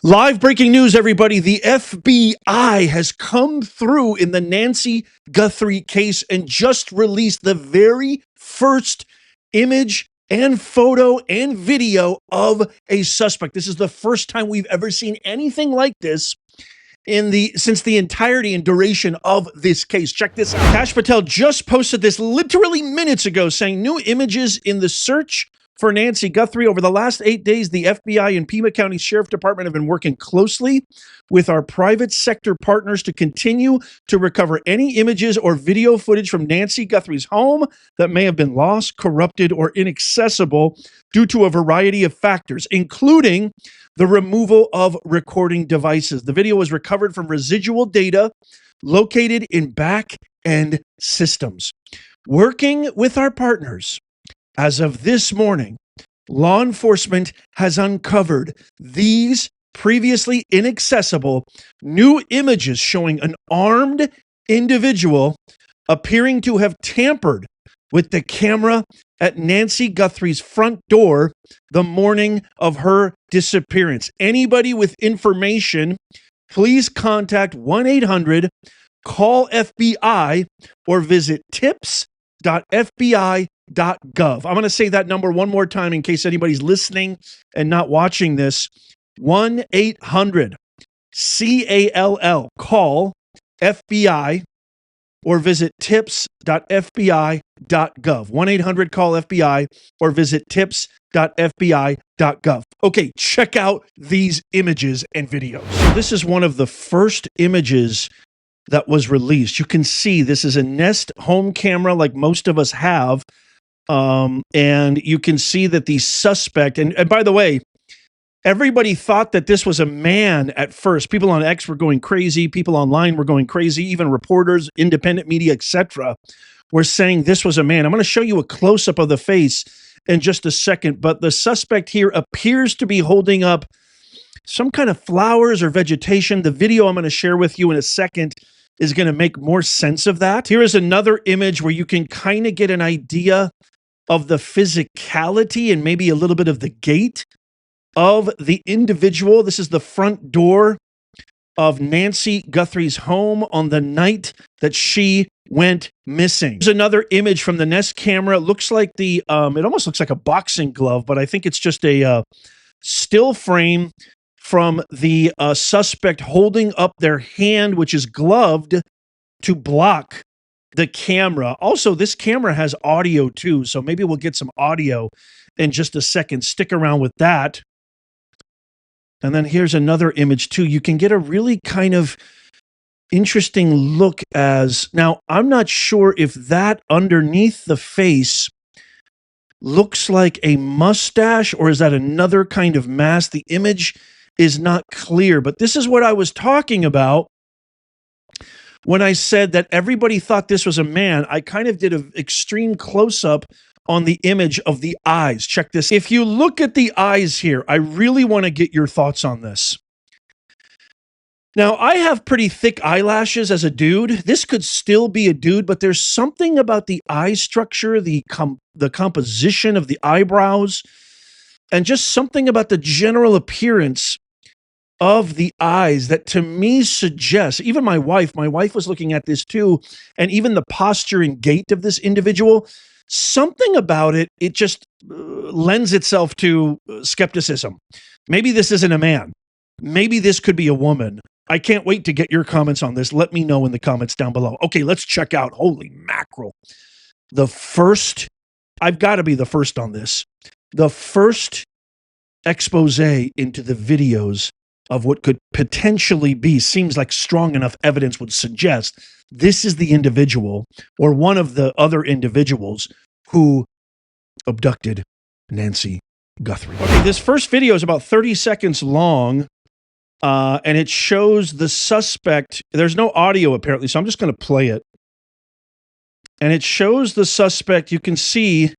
Live breaking news, everybody. The FBI has come through in the Nancy Guthrie case and just released the very first image and photo and video of a suspect. This is the first time we've ever seen anything like this since the entirety and duration of this case. Check this out. Kash Patel just posted this literally minutes ago saying new images in the search for Nancy Guthrie. Over the last 8 days, the FBI and Pima County Sheriff Department have been working closely with our private sector partners to continue to recover any images or video footage from Nancy Guthrie's home that may have been lost, corrupted, or inaccessible due to a variety of factors, including the removal of recording devices. The video was recovered from residual data located in back-end systems. Working with our partners, as of this morning, law enforcement has uncovered these previously inaccessible new images showing an armed individual appearing to have tampered with the camera at Nancy Guthrie's front door the morning of her disappearance. Anybody with information, please contact 1-800-CALL-FBI or visit tips.fbi.gov. I'm going to say that number one more time in case anybody's listening and not watching this. 1-800-CALL, call FBI, or visit tips.fbi.gov. 1-800-CALL-FBI or visit tips.fbi.gov. Okay, check out these images and videos. So this is one of the first images that was released. You can see this is a Nest home camera like most of us have. And you can see that the suspect, and by the way, everybody thought that this was a man at first. People on X were going crazy. People online were going crazy. Even reporters, independent media, etc., were saying this was a man. I'm going to show you a close-up of the face in just a second, but the suspect here appears to be holding up some kind of flowers or vegetation. The video I'm going to share with you in a second is going to make more sense of that. Here is another image where you can kind of get an idea of the physicality and maybe a little bit of the gait of the individual. This is the front door of Nancy Guthrie's home on the night that she went missing. There's another image from the Nest camera. It looks like it almost looks like a boxing glove, but I think it's just a still frame from the suspect holding up their hand, which is gloved to block the camera. Also, this camera has audio too, so maybe we'll get some audio in just a second. Stick around with that. And then here's another image too. You can get a really kind of interesting look now, I'm not sure if that underneath the face looks like a mustache or is that another kind of mask. The image is not clear, but this is what I was talking about when I said that everybody thought this was a man. I kind of did an extreme close-up on the image of the eyes. Check this. If you look at the eyes here, I really want to get your thoughts on this. Now, I have pretty thick eyelashes as a dude. This could still be a dude, but there's something about the eye structure, the composition of the eyebrows, and just something about the general appearance of the eyes that to me suggests, even my wife was looking at this too, and even the posture and gait of this individual, something about it just lends itself to skepticism. Maybe this isn't a man. Maybe this could be a woman. I can't wait to get your comments on this. Let me know in the comments down below. Okay, let's check out, holy mackerel. I've got to be the first on this. The first expose into the videos of what could potentially be, seems like strong enough evidence would suggest this is the individual or one of the other individuals who abducted Nancy Guthrie. Okay, this first video is about 30 seconds long, and it shows the suspect. There's no audio apparently, so I'm just going to play it. And it shows the suspect, you can see,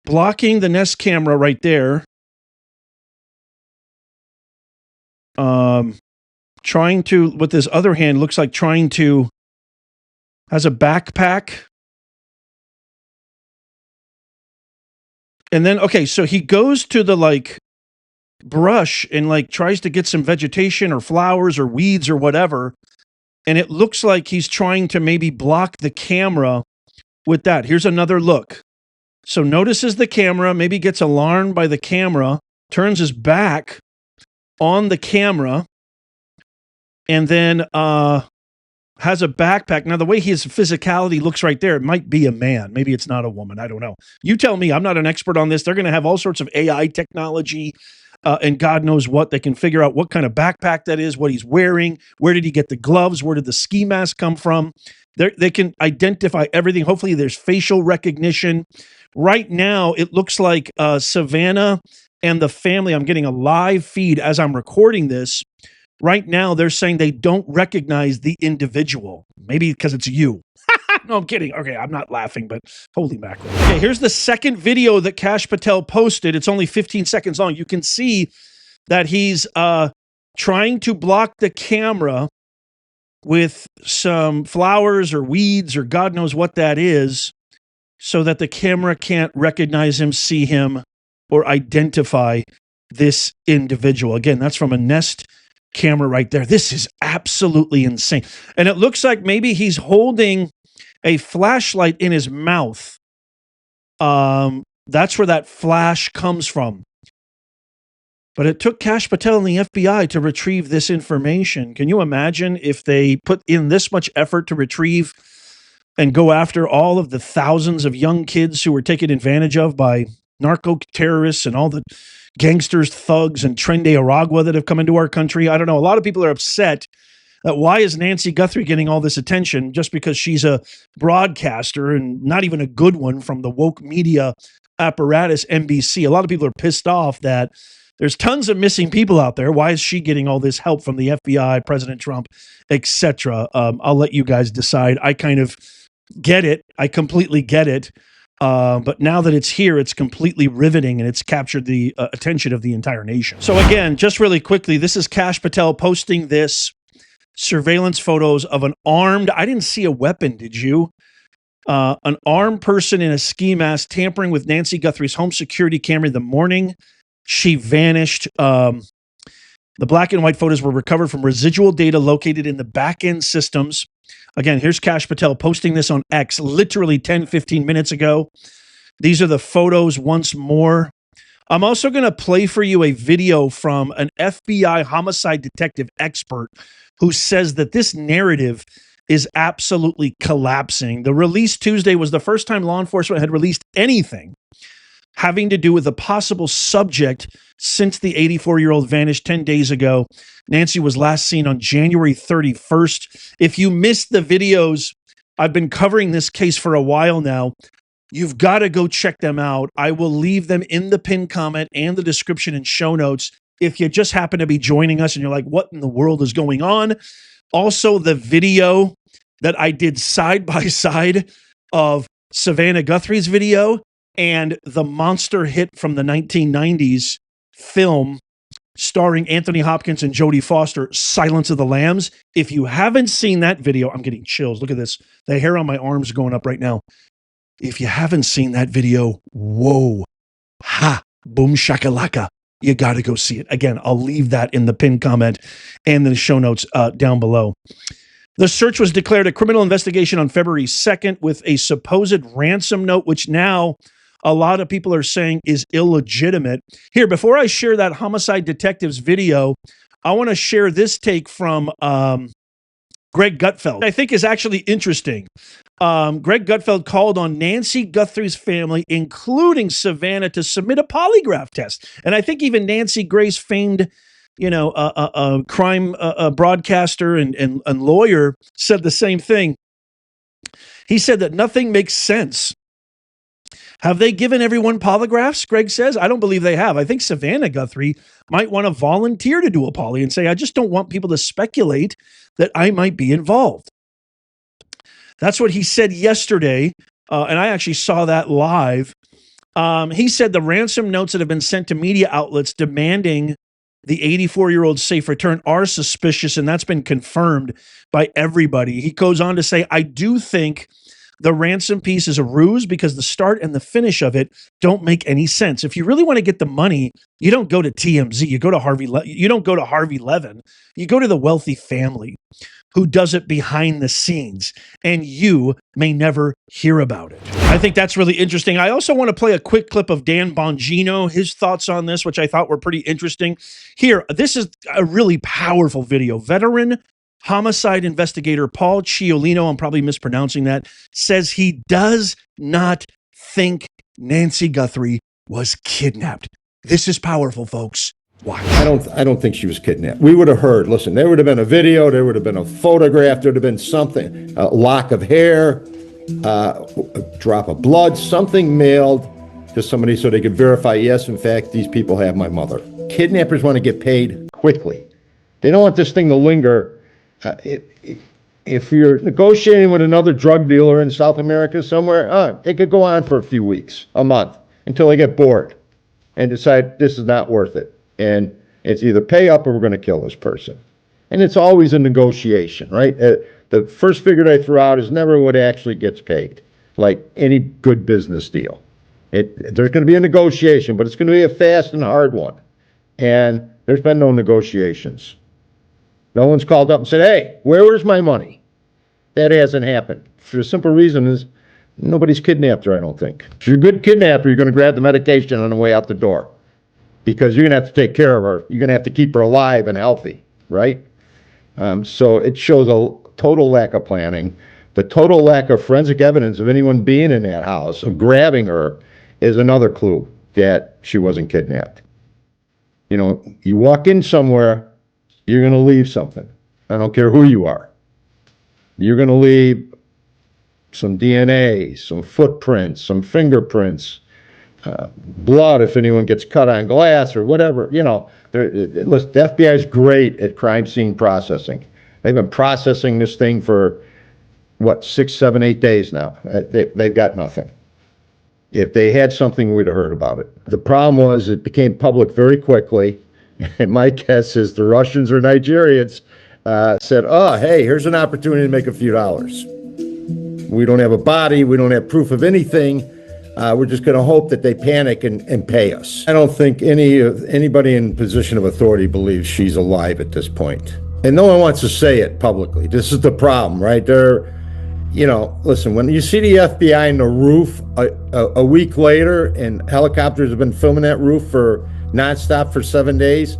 blocking the Nest camera right there. Trying to, with his other hand, looks like has a backpack. And then, okay, so he goes to the brush and like tries to get some vegetation or flowers or weeds or whatever. And it looks like he's trying to maybe block the camera with that. Here's another look. So notices the camera, maybe gets alarmed by the camera, turns his back on the camera, and then has a backpack. Now, the way his physicality looks right there, it might be a man. Maybe it's not a woman. I don't know. You tell me. I'm not an expert on this. They're going to have all sorts of AI technology and God knows what. They can figure out what kind of backpack that is, what he's wearing, where did he get the gloves, where did the ski mask come from. They can identify everything. Hopefully, there's facial recognition. Right now, it looks like Savannah and the family, I'm getting a live feed as I'm recording this. Right now, they're saying they don't recognize the individual. Maybe because it's you. No, I'm kidding. Okay, I'm not laughing, but holy mackerel. Okay, here's the second video that Kash Patel posted. It's only 15 seconds long. You can see that he's trying to block the camera with some flowers or weeds or God knows what that is so that the camera can't recognize him, see him, or identify this individual. Again, that's from a Nest camera right there. This is absolutely insane. And it looks like maybe he's holding a flashlight in his mouth. That's where that flash comes from. But it took Kash Patel and the FBI to retrieve this information. Can you imagine if they put in this much effort to retrieve and go after all of the thousands of young kids who were taken advantage of by narco terrorists and all the gangsters, thugs, and Tren de Aragua that have come into our country? I don't know. A lot of people are upset that why is Nancy Guthrie getting all this attention just because she's a broadcaster and not even a good one from the woke media apparatus, NBC. A lot of people are pissed off that there's tons of missing people out there. Why is she getting all this help from the FBI, President Trump, etc.? I'll let you guys decide. I kind of get it. I completely get it. But now that it's here, it's completely riveting and it's captured the attention of the entire nation. So again, just really quickly, this is Kash Patel posting this surveillance photos of an armed, I didn't see a weapon, did you? An armed person in a ski mask tampering with Nancy Guthrie's home security camera the morning she vanished. The black and white photos were recovered from residual data located in the back-end systems. Again, here's Kash Patel posting this on X literally 10, 15 minutes ago. These are the photos once more. I'm also going to play for you a video from an FBI homicide detective expert who says that this narrative is absolutely collapsing. The release Tuesday was the first time law enforcement had released anything having to do with a possible subject since the 84-year-old vanished 10 days ago. Nancy was last seen on January 31st. If you missed the videos, I've been covering this case for a while now. You've got to go check them out. I will leave them in the pinned comment and the description and show notes if you just happen to be joining us and you're like, what in the world is going on? Also, the video that I did side by side of Savannah Guthrie's video and the monster hit from the 1990s film starring Anthony Hopkins and Jodie Foster, Silence of the Lambs. If you haven't seen that video, I'm getting chills. Look at this. The hair on my arms is going up right now. If you haven't seen that video, whoa, ha, boom shakalaka. You got to go see it. Again, I'll leave that in the pinned comment and the show notes down below. The search was declared a criminal investigation on February 2nd with a supposed ransom note, which now a lot of people are saying is illegitimate. Here, before I share that homicide detective's video, I want to share this take from Greg Gutfeld, I think is actually interesting. Greg Gutfeld called on Nancy Guthrie's family, including Savannah, to submit a polygraph test. And I think even Nancy Grace, famed, crime broadcaster and lawyer, said the same thing. He said that nothing makes sense. Have they given everyone polygraphs? Greg says, I don't believe they have. I think Savannah Guthrie might want to volunteer to do a poly and say, I just don't want people to speculate that I might be involved. That's what he said yesterday, and I actually saw that live. He said the ransom notes that have been sent to media outlets demanding the 84-year-old safe return are suspicious, and that's been confirmed by everybody. He goes on to say, I do think the ransom piece is a ruse because the start and the finish of it don't make any sense. If you really want to get the money, you don't go to TMZ, you go to you don't go to Harvey Levin, you go to the wealthy family who does it behind the scenes, and you may never hear about it. I think that's really interesting. I also want to play a quick clip of Dan Bongino, his thoughts on this, which I thought were pretty interesting. Here, this is a really powerful video. Veteran homicide investigator Paul Ciolino, I'm probably mispronouncing that, says he does not think Nancy Guthrie was kidnapped. This is powerful, folks. Watch. I don't think she was kidnapped. We would have heard, listen, there would have been a video, there would have been a photograph, there would have been something, a lock of hair, a drop of blood, something mailed to somebody so they could verify, yes, in fact, these people have my mother. Kidnappers want to get paid quickly. They don't want this thing to linger. If you're negotiating with another drug dealer in South America somewhere, it could go on for a few weeks, a month, until they get bored and decide this is not worth it. And it's either pay up or we're going to kill this person. And it's always a negotiation, right? The first figure they throw out is never what actually gets paid, like any good business deal. There's going to be a negotiation, but it's going to be a fast and hard one. And there's been no negotiations. No one's called up and said, hey, where's my money? That hasn't happened. For the simple reason is nobody's kidnapped her, I don't think. If you're a good kidnapper, you're going to grab the medication on the way out the door, because you're going to have to take care of her. You're going to have to keep her alive and healthy, right? So it shows a total lack of planning. The total lack of forensic evidence of anyone being in that house, of grabbing her, is another clue that she wasn't kidnapped. You know, you walk in somewhere, you're going to leave something. I don't care who you are. You're going to leave some DNA, some footprints, some fingerprints, blood if anyone gets cut on glass or whatever. You know, listen, the FBI is great at crime scene processing. They've been processing this thing for, 6, 7, 8 days now. They've got nothing. If they had something, we'd have heard about it. The problem was it became public very quickly, and my guess is the Russians or Nigerians said, oh, hey, here's an opportunity to make a few dollars. We don't have a body. We don't have proof of anything. We're just going to hope that they panic and pay us. I don't think anybody in position of authority believes she's alive at this point. And no one wants to say it publicly. This is the problem, right? Listen, when you see the FBI on the roof a week later and helicopters have been filming that roof for nonstop for 7 days,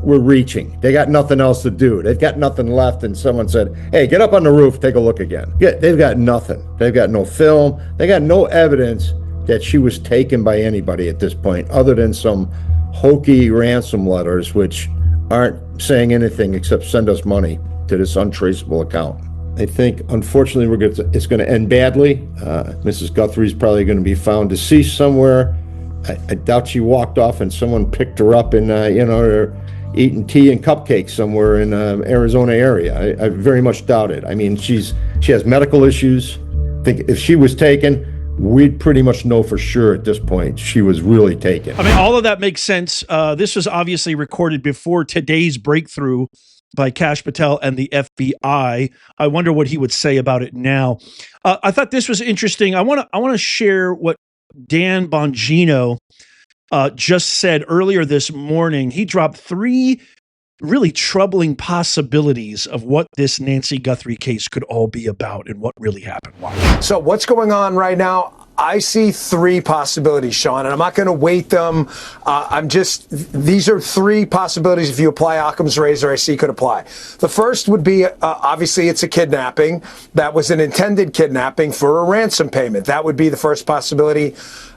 we're reaching. They got nothing else to do. They've got nothing left. And someone said, hey, get up on the roof, take a look again. Yeah, they've got nothing. They've got no film. They got no evidence that she was taken by anybody at this point, other than some hokey ransom letters, which aren't saying anything except send us money to this untraceable account. I think, unfortunately, it's going to end badly. Mrs. Guthrie's probably going to be found deceased somewhere. I doubt she walked off and someone picked her up and, they're eating tea and cupcakes somewhere in Arizona area. I very much doubt it. I mean, she has medical issues. I think if she was taken, we'd pretty much know for sure at this point she was really taken. I mean, all of that makes sense. This was obviously recorded before today's breakthrough by Kash Patel and the FBI. I wonder what he would say about it now. I thought this was interesting. I want to share what Dan Bongino just said earlier this morning. He dropped 3 really troubling possibilities of what this Nancy Guthrie case could all be about and what really happened. Wow. So what's going on right now? I see 3 possibilities, Sean, and I'm not going to weight them. These are 3 possibilities. If you apply Occam's razor, I see could apply. The first would be, obviously, it's a kidnapping. That was an intended kidnapping for a ransom payment. That would be the first possibility.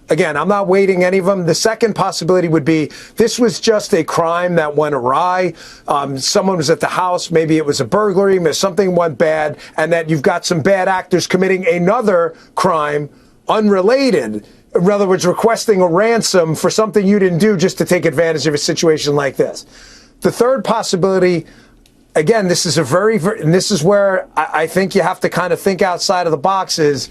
Again, I'm not weighting any of them. The second possibility would be this was just a crime that went awry. Someone was at the house. Maybe it was a burglary. Something went bad, and that you've got some bad actors committing another crime unrelated. In other words, requesting a ransom for something you didn't do just to take advantage of a situation like this. The third possibility, again, this is and this is where I think you have to kind of think outside of the boxes,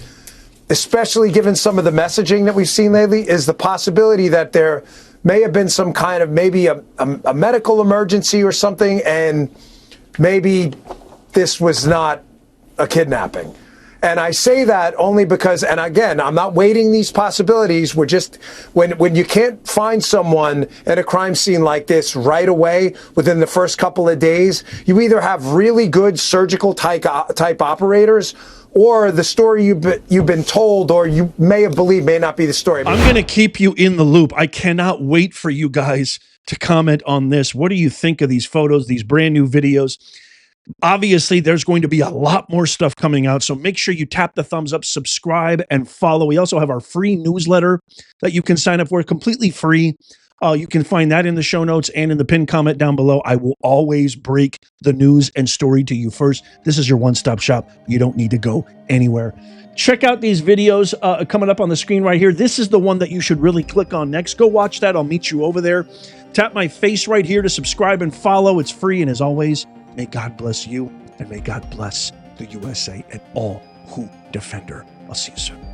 especially given some of the messaging that we've seen lately, is the possibility that there may have been some kind of maybe a medical emergency or something, and maybe this was not a kidnapping. And I say that only because, and again, I'm not weighting these possibilities. We're just, when you can't find someone at a crime scene like this right away within the first couple of days, you either have really good surgical type operators, or the story you've been told or you may have believed may not be the story. I'm going to keep you in the loop. I cannot wait for you guys to comment on this. What do you think of these photos, these brand new videos? Obviously, there's going to be a lot more stuff coming out, so make sure you tap the thumbs up, subscribe, and follow. We also have our free newsletter that you can sign up for, completely free. You can find that in the show notes and in the pinned comment down below. I will always break the news and story to you first. This is your one-stop shop. You don't need to go anywhere. Check out these videos coming up on the screen right here. This is the one that you should really click on next. Go watch that. I'll meet you over there. Tap my face right here to subscribe and follow. It's free, and as always, may God bless you, and may God bless the USA and all who defend her. I'll see you soon.